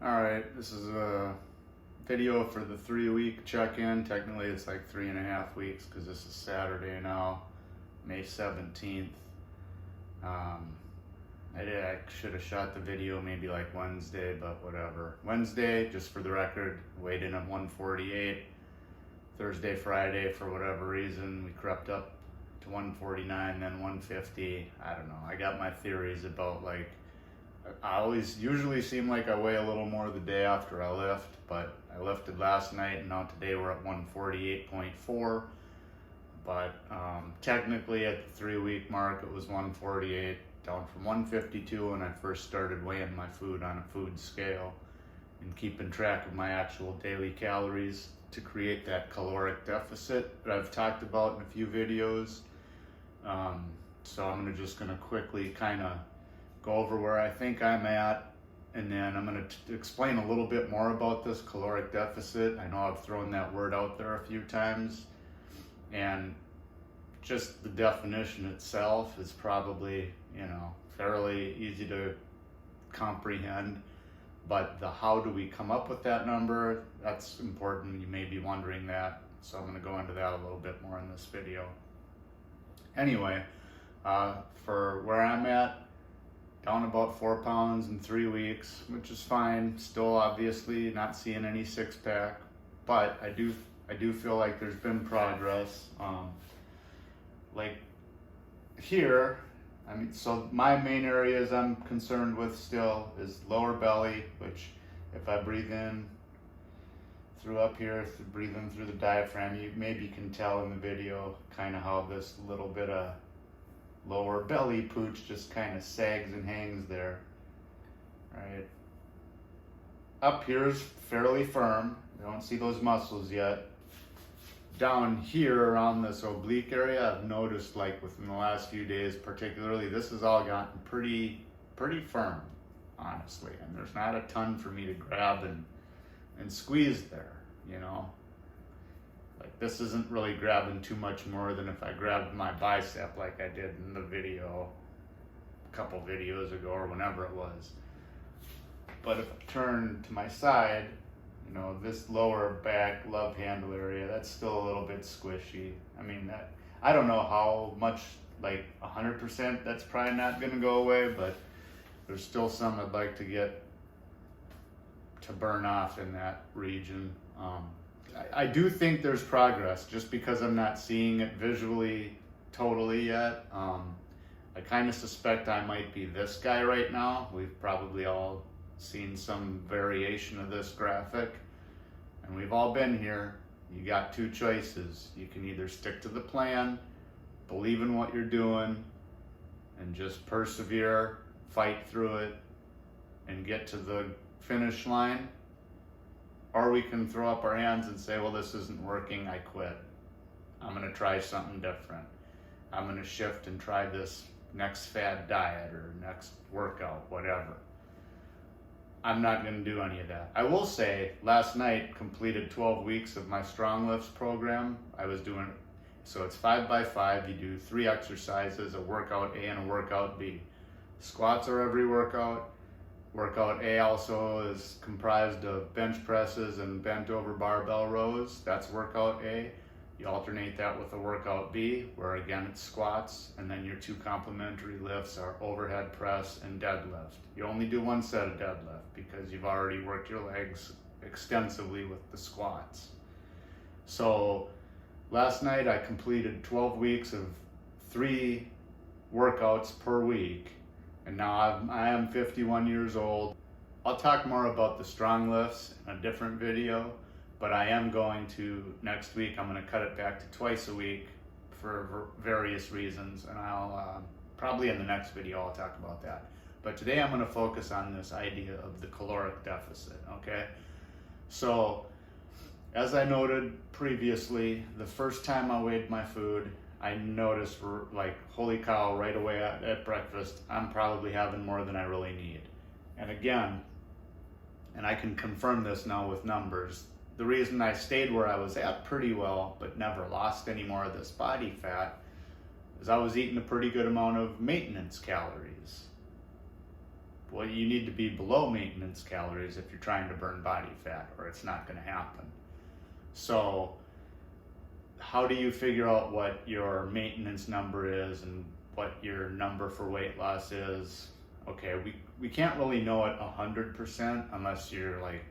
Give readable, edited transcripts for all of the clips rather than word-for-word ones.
Alright, this is a video for the 3-week check-in. Technically it's like 3.5 weeks because this is Saturday now, May 17th. I should have shot the video maybe like Wednesday, but whatever. Wednesday, just for the record, weighed in at 148. Thursday, Friday, for whatever reason, we crept up to 149, then 150. I don't know. I got my theories about, like, I always usually seem like I weigh a little more the day after I lift, but I lifted last night and now today we're at 148.4. But technically at the 3-week mark it was 148, down from 152 when I first started weighing my food on a food scale and keeping track of my actual daily calories to create that caloric deficit that I've talked about in a few videos. So I'm just gonna quickly kind of go over where I think I'm at, and then I'm going to explain a little bit more about this caloric deficit. I know I've thrown that word out there a few times, and just the definition itself is probably, fairly easy to comprehend, but the how do we come up with that number, that's important. You may be wondering that, so I'm going to go into that a little bit more in this video. Anyway, for where I'm at, down about 4 pounds in 3 weeks, which is fine. Still obviously not seeing any six-pack, but I do feel like there's been progress. Like here, so my main areas I'm concerned with still is lower belly, which if I breathe in through up here, breathe in through the diaphragm, you maybe can tell in the video kind of how this little bit of lower belly pooch just kind of sags and hangs there, right? Up here's fairly firm. I don't see those muscles yet. Down here around this oblique area, I've noticed, like within the last few days particularly, this has all gotten pretty firm, honestly. And there's not a ton for me to grab and squeeze there, Like this isn't really grabbing too much more than if I grabbed my bicep like I did in the video a couple videos ago or whenever it was. But if I turn to my side, this lower back love handle area, that's still a little bit squishy. I don't know how much, like 100%, that's probably not gonna go away, but there's still some I'd like to get to burn off in that region. I do think there's progress, just because I'm not seeing it visually totally yet. I kind of suspect I might be this guy right now. We've probably all seen some variation of this graphic, and we've all been here. You got two choices. You can either stick to the plan, believe in what you're doing, and just persevere, fight through it, and get to the finish line. Or we can throw up our hands and say, well, this isn't working, I quit. I'm gonna try something different. I'm gonna shift and try this next fad diet or next workout, whatever. I'm not gonna do any of that. I will say, last night completed 12 weeks of my Strong Lifts program. I was doing, so it's 5x5, you do 3 exercises, a workout A and a workout B. Squats are every workout. Workout A also is comprised of bench presses and bent over barbell rows. That's workout A. You alternate that with a workout B, where again it's squats, and then your 2 complementary lifts are overhead press and deadlift. You only do 1 set of deadlift because you've already worked your legs extensively with the squats. So last night I completed 12 weeks of 3 workouts per week. And now I am 51 years old. I'll talk more about the strong lifts in a different video, but I am going to, next week, I'm going to cut it back to twice a week for various reasons, and I'll probably in the next video I'll talk about that. But today I'm going to focus on this idea of the caloric deficit, okay? So, as I noted previously, the first time I weighed my food, I noticed, like, holy cow, right away at breakfast, I'm probably having more than I really need. And again, and I can confirm this now with numbers, the reason I stayed where I was at pretty well, but never lost any more of this body fat, is I was eating a pretty good amount of maintenance calories. Well, you need to be below maintenance calories if you're trying to burn body fat, or it's not going to happen. So how do you figure out what your maintenance number is and what your number for weight loss is? Okay, we can't really know it 100% unless you're like,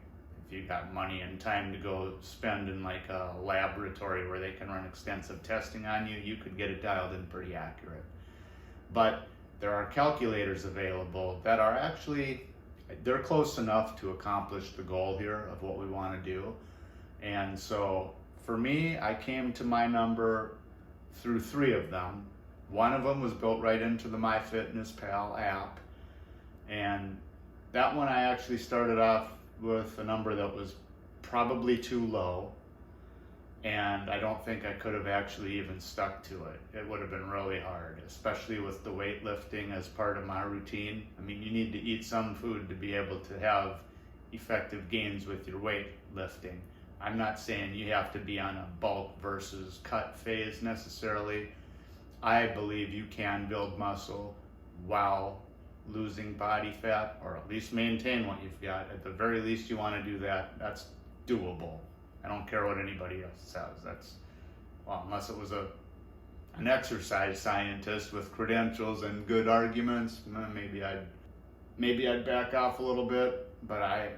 if you got money and time to go spend in like a laboratory where they can run extensive testing on you, you could get it dialed in pretty accurate. But there are calculators available that are actually, they're close enough to accomplish the goal here of what we want to do. And so for me, I came to my number through 3 of them. One of them was built right into the MyFitnessPal app. And that one I actually started off with a number that was probably too low. And I don't think I could have actually even stuck to it. It would have been really hard, especially with the weightlifting as part of my routine. I mean, you need to eat some food to be able to have effective gains with your weightlifting. I'm not saying you have to be on a bulk versus cut phase necessarily. I believe you can build muscle while losing body fat, or at least maintain what you've got. At the very least, you want to do that. That's doable. I don't care what anybody else says. That's, well, unless it was an exercise scientist with credentials and good arguments, maybe I'd back off a little bit. But I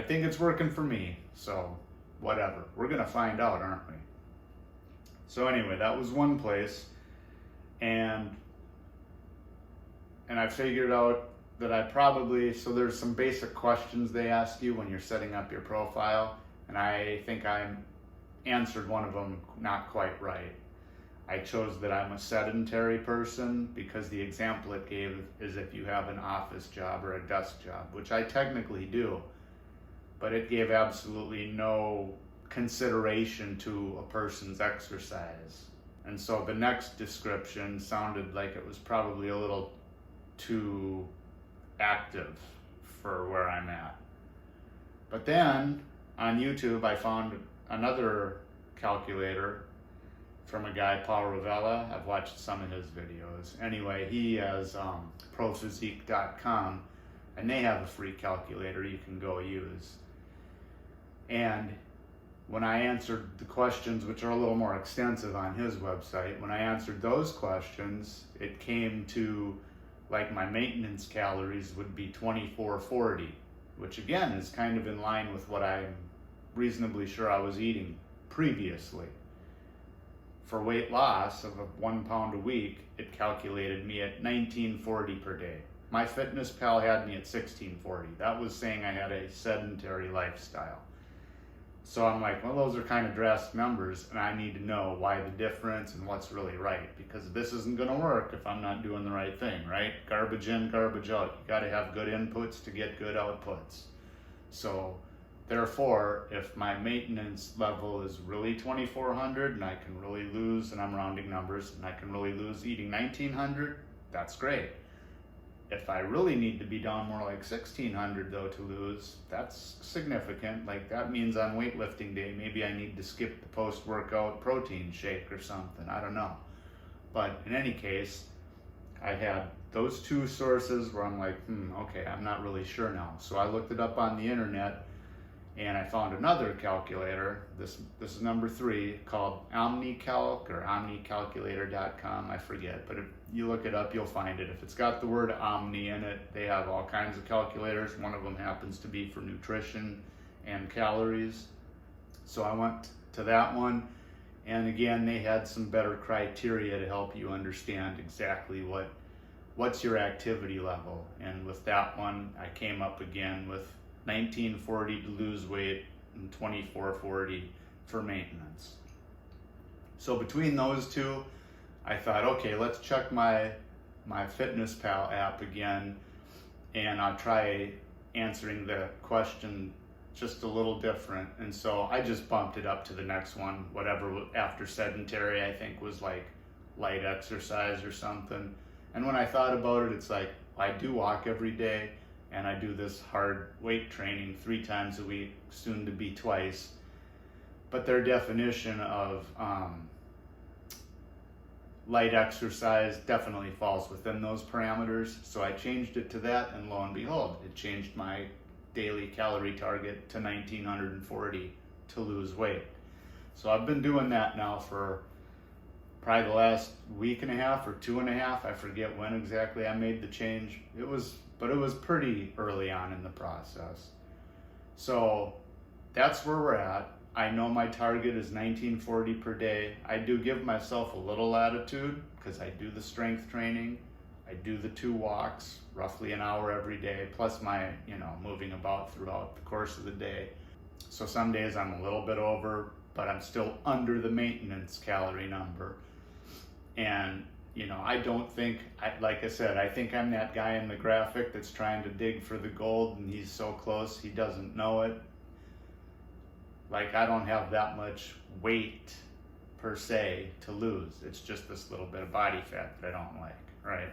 think it's working for me. So whatever. We're gonna find out, aren't we? So anyway, that was one place, and I figured out that I probably, so there's some basic questions they ask you when you're setting up your profile, and I think I answered one of them not quite right. I chose that I'm a sedentary person because the example it gave is if you have an office job or a desk job, which I technically do, but it gave absolutely no consideration to a person's exercise. And so the next description sounded like it was probably a little too active for where I'm at. But then on YouTube I found another calculator from a guy, Paul Ravella. I've watched some of his videos. Anyway, he has prophysique.com, and they have a free calculator you can go use. And when I answered the questions, which are a little more extensive on his website, when I answered those questions, it came to like my maintenance calories would be 2440, which again is kind of in line with what I'm reasonably sure I was eating previously. For weight loss of 1 pound a week, it calculated me at 1940 per day. MyFitnessPal had me at 1640. That was saying I had a sedentary lifestyle. So I'm like, well, those are kind of drastic numbers, and I need to know why the difference and what's really right, because this isn't going to work if I'm not doing the right thing, right? Garbage in, garbage out. You got to have good inputs to get good outputs. So therefore, if my maintenance level is really 2400 and I can really lose, and I'm rounding numbers, and I can really lose eating 1900, that's great. If I really need to be down more like 1600 though to lose, that's significant. Like that means on weightlifting day, maybe I need to skip the post-workout protein shake or something. I don't know. But in any case, I had those 2 sources where I'm like, okay, I'm not really sure now. So I looked it up on the internet, and I found another calculator. This is number 3, called OmniCalc or OmniCalculator.com. I forget, but if you look it up, you'll find it. If it's got the word Omni in it, they have all kinds of calculators. One of them happens to be for nutrition and calories. So I went to that one, and again, they had some better criteria to help you understand exactly what's your activity level. And with that one, I came up again with 1940 to lose weight and 2440 for maintenance. So between those 2, I thought, okay, let's check my MyFitnessPal app again, and I'll try answering the question just a little different. And so I just bumped it up to the next one, whatever after sedentary I think was like light exercise or something. And when I thought about it, it's like, I do walk every day, and I do this hard weight training 3 times a week, soon to be twice. But their definition of light exercise definitely falls within those parameters. So I changed it to that, and lo and behold, it changed my daily calorie target to 1940 to lose weight. So I've been doing that now for probably the last week and a half or 2.5. I forget when exactly I made the change. It was pretty early on in the process. So that's where we're at. I know my target is 1940 per day. I do give myself a little latitude because I do the strength training. I do the 2 walks, roughly an hour every day, plus my, moving about throughout the course of the day. So some days I'm a little bit over, but I'm still under the maintenance calorie number. And, I don't think, like I said, I think I'm that guy in the graphic that's trying to dig for the gold and he's so close he doesn't know it. Like, I don't have that much weight per se to lose. It's just this little bit of body fat that I don't like, right?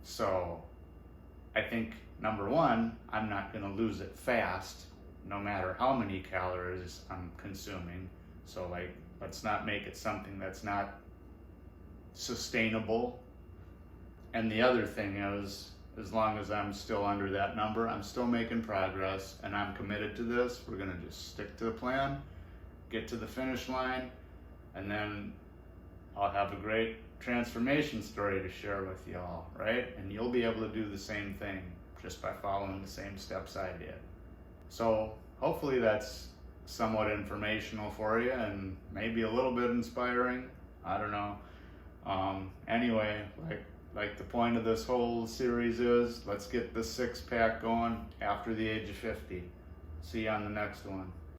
So I think, number one, I'm not going to lose it fast, no matter how many calories I'm consuming. So, like, let's not make it something that's not sustainable. And the other thing is, as long as I'm still under that number, I'm still making progress and I'm committed to this. We're going to just stick to the plan, get to the finish line, and then I'll have a great transformation story to share with y'all, right? And you'll be able to do the same thing just by following the same steps I did. So hopefully that's somewhat informational for you and maybe a little bit inspiring. I don't know. Anyway, like the point of this whole series is, let's get the 6-pack going after the age of 50. See you on the next one.